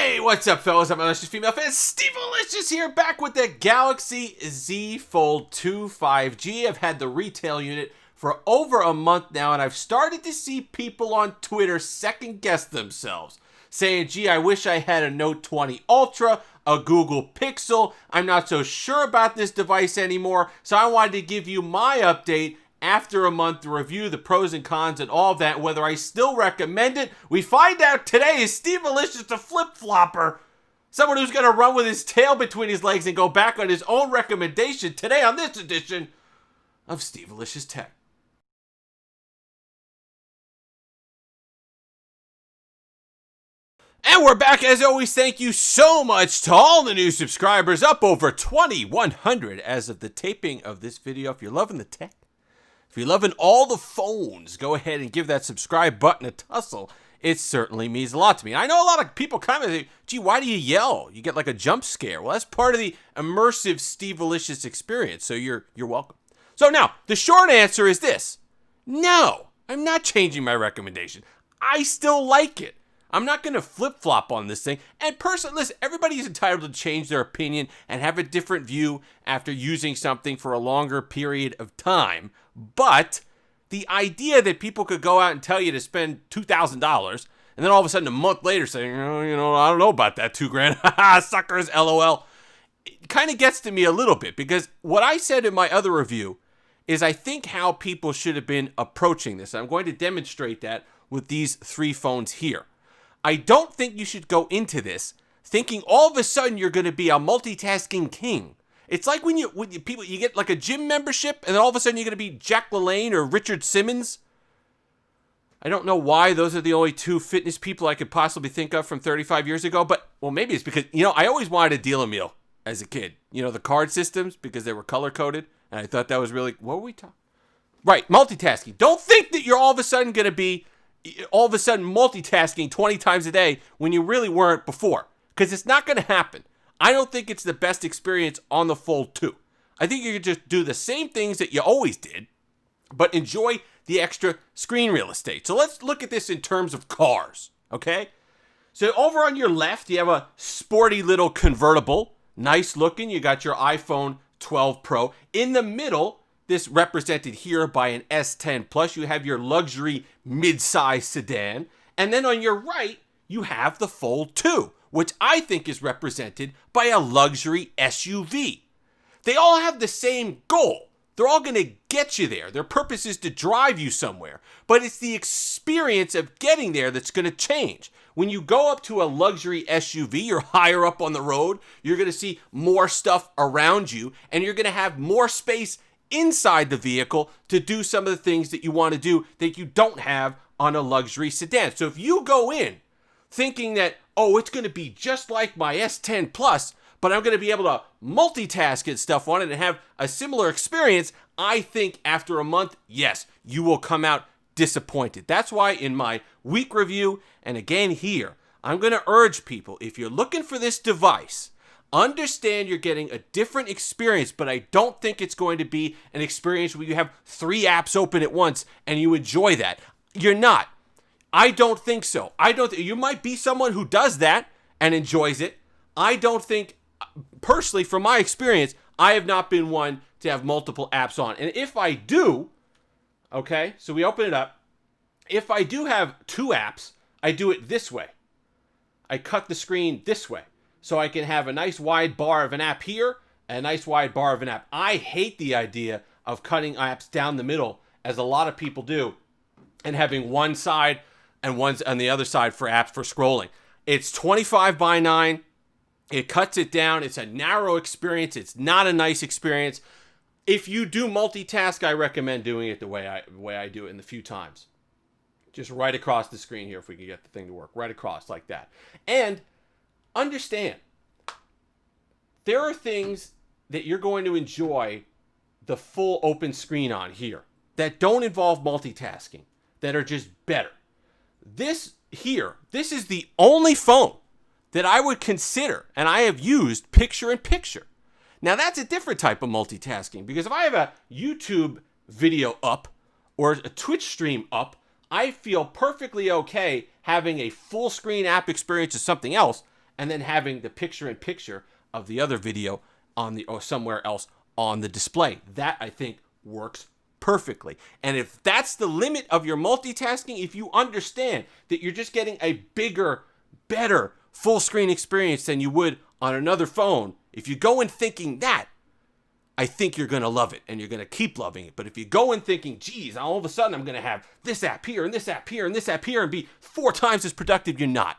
Hey, what's up, fellas? I'm Malicious Female Fan Steve Malicious here, back with the Galaxy Z Fold 2 5G. I've had the retail unit for over a month now, and I've started to see people on Twitter second-guess themselves, saying, gee, I wish I had a Note 20 Ultra, a Google Pixel. I'm not so sure about this device anymore, so I wanted to give you my update after a month to review the pros and cons and all that, whether I still recommend it. We find out today. Is Steve Malicious a flip-flopper? Someone who's going to run with his tail between his legs and go back on his own recommendation today on this edition of Steve Malicious Tech. And we're back as always. Thank you so much to all the new subscribers, up over 2,100 as of the taping of this video. If you're loving the tech, if you're loving all the phones, go ahead and give that subscribe button a tussle. It certainly means a lot to me. I know a lot of people comment, gee, why do you yell? You get like a jump scare. Well, that's part of the immersive Steve Malicious experience, so you're welcome. So now, the short answer is this. No, I'm not changing my recommendation. I still like it. I'm not going to flip-flop on this thing. And personally, listen, everybody is entitled to change their opinion and have a different view after using something for a longer period of time. But the idea that people could go out and tell you to spend $2,000 and then all of a sudden a month later saying, oh, I don't know about that $2,000. Suckers, LOL. It kind of gets to me a little bit, because what I said in my other review is I think how people should have been approaching this. I'm going to demonstrate that with these three phones here. I don't think you should go into this thinking all of a sudden you're going to be a multitasking king. It's like when you get like a gym membership and then all of a sudden you're going to be Jack LaLanne or Richard Simmons. I don't know why those are the only two fitness people I could possibly think of from 35 years ago, but well, maybe it's because, I always wanted a deal meal as a kid. The card systems, because they were color coded, and I thought that was really, what were we talking? Right, multitasking. Don't think that you're all of a sudden going to be multitasking 20 times a day when you really weren't before, because it's not going to happen. I don't think it's the best experience on the Fold 2. I think you could just do the same things that you always did, but enjoy the extra screen real estate. So let's look at this in terms of cars, okay? So over on your left, you have a sporty little convertible, nice looking. You got your iPhone 12 Pro. In the middle, this represented here by an S10 Plus. You have your luxury mid-size sedan. And then on your right, you have the Fold 2, which I think is represented by a luxury SUV. They all have the same goal. They're all going to get you there. Their purpose is to drive you somewhere. But it's the experience of getting there that's going to change. When you go up to a luxury SUV, you're higher up on the road. You're going to see more stuff around you. And you're going to have more space inside the vehicle to do some of the things that you want to do that you don't have on a luxury sedan. So if you go in thinking that, oh, it's going to be just like my S10 Plus, but I'm going to be able to multitask and stuff on it and have a similar experience, I think after a month, yes, you will come out disappointed. That's why in my week review, and again here, I'm going to urge people, if you're looking for this device, understand you're getting a different experience, but I don't think it's going to be an experience where you have 3 apps open at once and you enjoy that. You're not. I don't think so. You might be someone who does that and enjoys it. I don't think, personally, from my experience, I have not been one to have multiple apps on. And if I do, okay, so we open it up. If I do have 2 apps, I do it this way. I cut the screen this way, so I can have a nice wide bar of an app here, and a nice wide bar of an app. I hate the idea of cutting apps down the middle, as a lot of people do, and having one side and one's on the other side for apps for scrolling. It's 25 by 9. It cuts it down. It's a narrow experience. It's not a nice experience. If you do multitask, I recommend doing it the way I do it in the few times. Just right across the screen here, if we can get the thing to work. Right across like that. And understand, there are things that you're going to enjoy the full open screen on here that don't involve multitasking, that are just better. This is the only phone that I would consider, and I have used picture-in-picture. Now, that's a different type of multitasking, because if I have a YouTube video up or a Twitch stream up, I feel perfectly okay having a full screen app experience of something else and then having the picture-in-picture of the other video on the or somewhere else on the display. That, I think, works perfectly. And if that's the limit of your multitasking, if you understand that you're just getting a bigger, better full screen experience than you would on another phone, if you go in thinking that, I think you're going to love it and you're going to keep loving it. But if you go in thinking, geez, all of a sudden I'm going to have this app here and this app here and this app here and be 4 times as productive, you're not.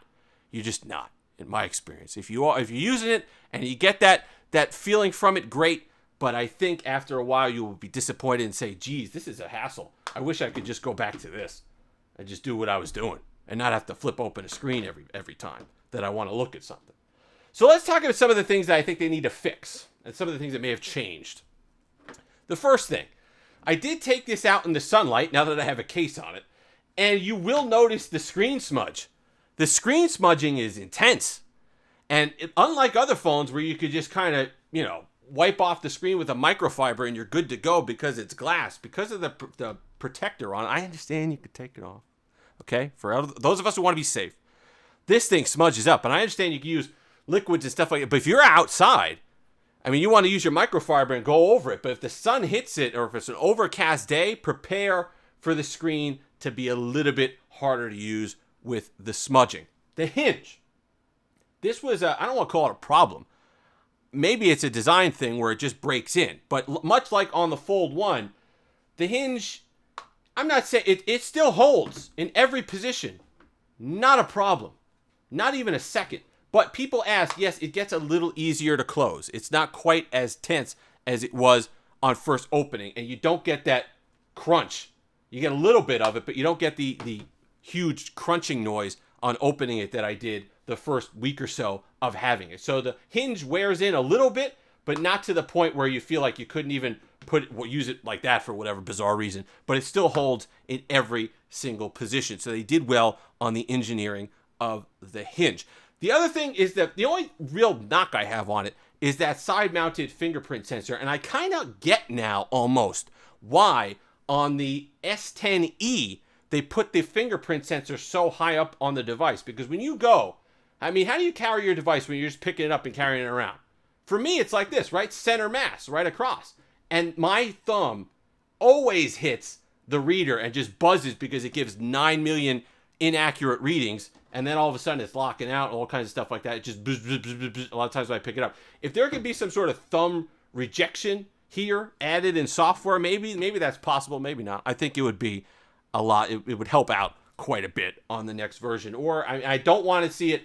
You're just not, in my experience. If you're using it and you get that feeling from it, great. But I think after a while you will be disappointed and say, geez, this is a hassle. I wish I could just go back to this and just do what I was doing and not have to flip open a screen every time that I want to look at something. So let's talk about some of the things that I think they need to fix and some of the things that may have changed. The first thing, I did take this out in the sunlight now that I have a case on it, and you will notice the screen smudge. The screen smudging is intense. And unlike other phones where you could just kind of, wipe off the screen with a microfiber and you're good to go because it's glass, because of the protector on it, I understand you could take it off. Okay? For those of us who want to be safe. This thing smudges up, and I understand you can use liquids and stuff like that, but if you're outside, you want to use your microfiber and go over it, but if the sun hits it or if it's an overcast day, prepare for the screen to be a little bit harder to use with the smudging. The hinge. This was I don't want to call it a problem. Maybe it's a design thing where it just breaks in, but much like on the Fold 1, the hinge, I'm not saying, it still holds in every position. Not a problem. Not even a second. But people ask, yes, it gets a little easier to close. It's not quite as tense as it was on first opening, and you don't get that crunch. You get a little bit of it, but you don't get the huge crunching noise on opening it that I did the first week or so of having it. So the hinge wears in a little bit, but not to the point where you feel like you couldn't even use it like that for whatever bizarre reason, but it still holds in every single position. So they did well on the engineering of the hinge. The other thing is that the only real knock I have on it is that side-mounted fingerprint sensor, and I kind of get now almost why on the S10e they put the fingerprint sensor so high up on the device. Because when you go, how do you carry your device when you're just picking it up and carrying it around? For me, it's like this, right? Center mass, right across. And my thumb always hits the reader and just buzzes because it gives 9 million inaccurate readings. And then all of a sudden it's locking out, all kinds of stuff like that. It just bzz, bzz, bzz, bzz, a lot of times when I pick it up. If there could be some sort of thumb rejection here added in software, maybe that's possible, maybe not. I think it would be a lot. It would help out quite a bit on the next version. Or I don't want to see it.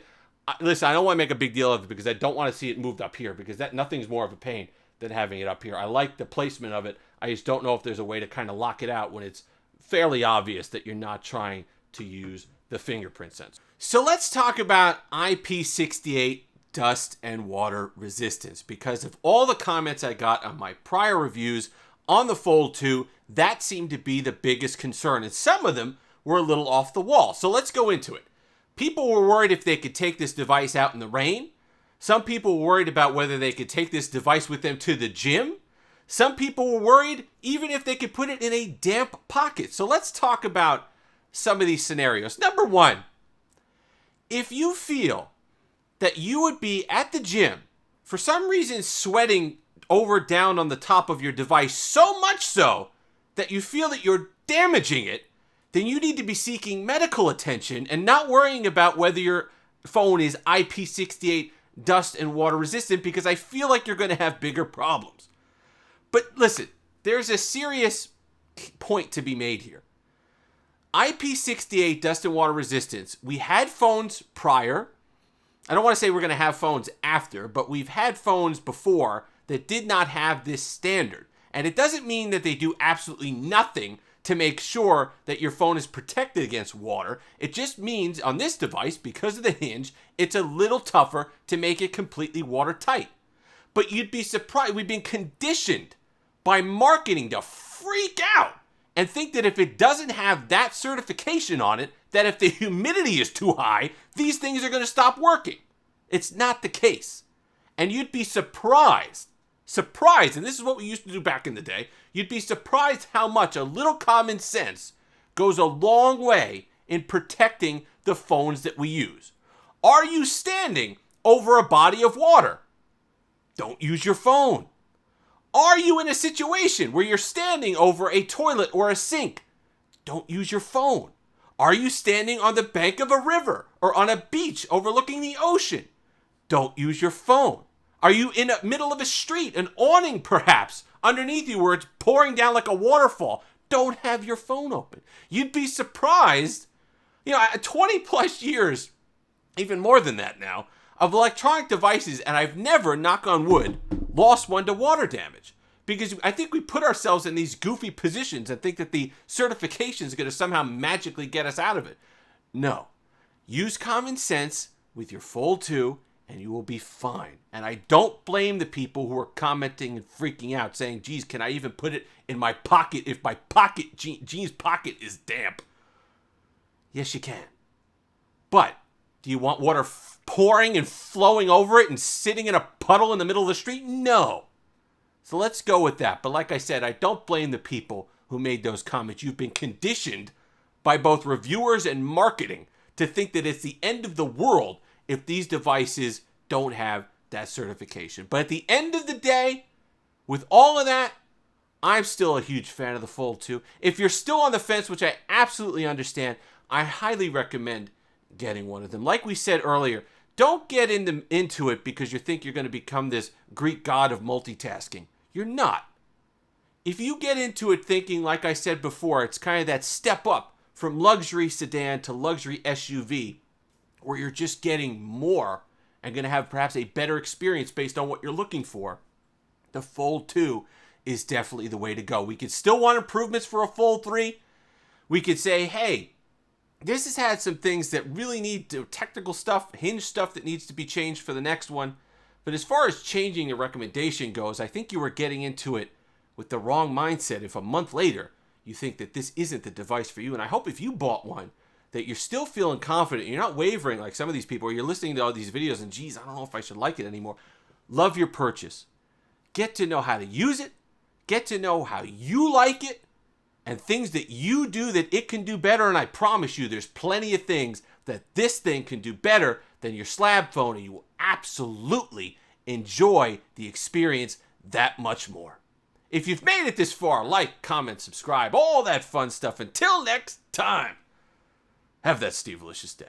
Listen, I don't want to make a big deal of it because I don't want to see it moved up here because nothing's more of a pain than having it up here. I like the placement of it. I just don't know if there's a way to kind of lock it out when it's fairly obvious that you're not trying to use the fingerprint sensor. So let's talk about IP68 dust and water resistance, because of all the comments I got on my prior reviews on the Fold 2, that seemed to be the biggest concern, and some of them were a little off the wall. So let's go into it. People were worried if they could take this device out in the rain. Some people were worried about whether they could take this device with them to the gym. Some people were worried even if they could put it in a damp pocket. So let's talk about some of these scenarios. Number one, if you feel that you would be at the gym, for some reason sweating over down on the top of your device, so much so that you feel that you're damaging it, then you need to be seeking medical attention and not worrying about whether your phone is IP68 dust and water resistant, because I feel like you're going to have bigger problems. But listen, there's a serious point to be made here. IP68 dust and water resistance, we had phones prior. I don't want to say we're going to have phones after, but we've had phones before that did not have this standard. And it doesn't mean that they do absolutely nothing to make sure that your phone is protected against water. It just means on this device, because of the hinge, it's a little tougher to make it completely watertight. But you'd be surprised. We've been conditioned by marketing to freak out and think that if it doesn't have that certification on it, that if the humidity is too high, these things are going to stop working. It's not the case. And you'd be surprised, and this is what we used to do back in the day, you'd be surprised how much a little common sense goes a long way in protecting the phones that we use. Are you standing over a body of water? Don't use your phone. Are you in a situation where you're standing over a toilet or a sink? Don't use your phone. Are you standing on the bank of a river or on a beach overlooking the ocean? Don't use your phone. Are you in the middle of a street, an awning perhaps, underneath you where it's pouring down like a waterfall? Don't have your phone open. You'd be surprised, 20 plus years, even more than that now, of electronic devices, and I've never, knock on wood, lost one to water damage. Because I think we put ourselves in these goofy positions and think that the certification is going to somehow magically get us out of it. No. Use common sense with your Fold 2 and you will be fine. And I don't blame the people who are commenting and freaking out saying, geez, can I even put it in my pocket if my jeans pocket is damp? Yes, you can. But do you want water pouring and flowing over it and sitting in a puddle in the middle of the street? No. So let's go with that. But like I said, I don't blame the people who made those comments. You've been conditioned by both reviewers and marketing to think that it's the end of the world if these devices don't have that certification. But at the end of the day, with all of that, I'm still a huge fan of the Fold 2. If you're still on the fence, which I absolutely understand, I highly recommend getting one of them. Like we said earlier, don't get into it because you think you're going to become this Greek god of multitasking. You're not. If you get into it thinking, like I said before, it's kind of that step up from luxury sedan to luxury SUV, where you're just getting more and going to have perhaps a better experience based on what you're looking for, the Fold 2 is definitely the way to go. We could still want improvements for a Fold 3. We could say, hey, this has had some things that really need technical stuff, hinge stuff that needs to be changed for the next one. But as far as changing the recommendation goes, I think you were getting into it with the wrong mindset if a month later you think that this isn't the device for you. And I hope if you bought one that you're still feeling confident. You're not wavering like some of these people, or you're listening to all these videos and, geez, I don't know if I should like it anymore. Love your purchase. Get to know how to use it. Get to know how you like it and things that you do that it can do better. And I promise you there's plenty of things that this thing can do better than your slab phone, and you will absolutely enjoy the experience that much more. If you've made it this far, like, comment, subscribe, all that fun stuff. Until next time, have that Steve-alicious day.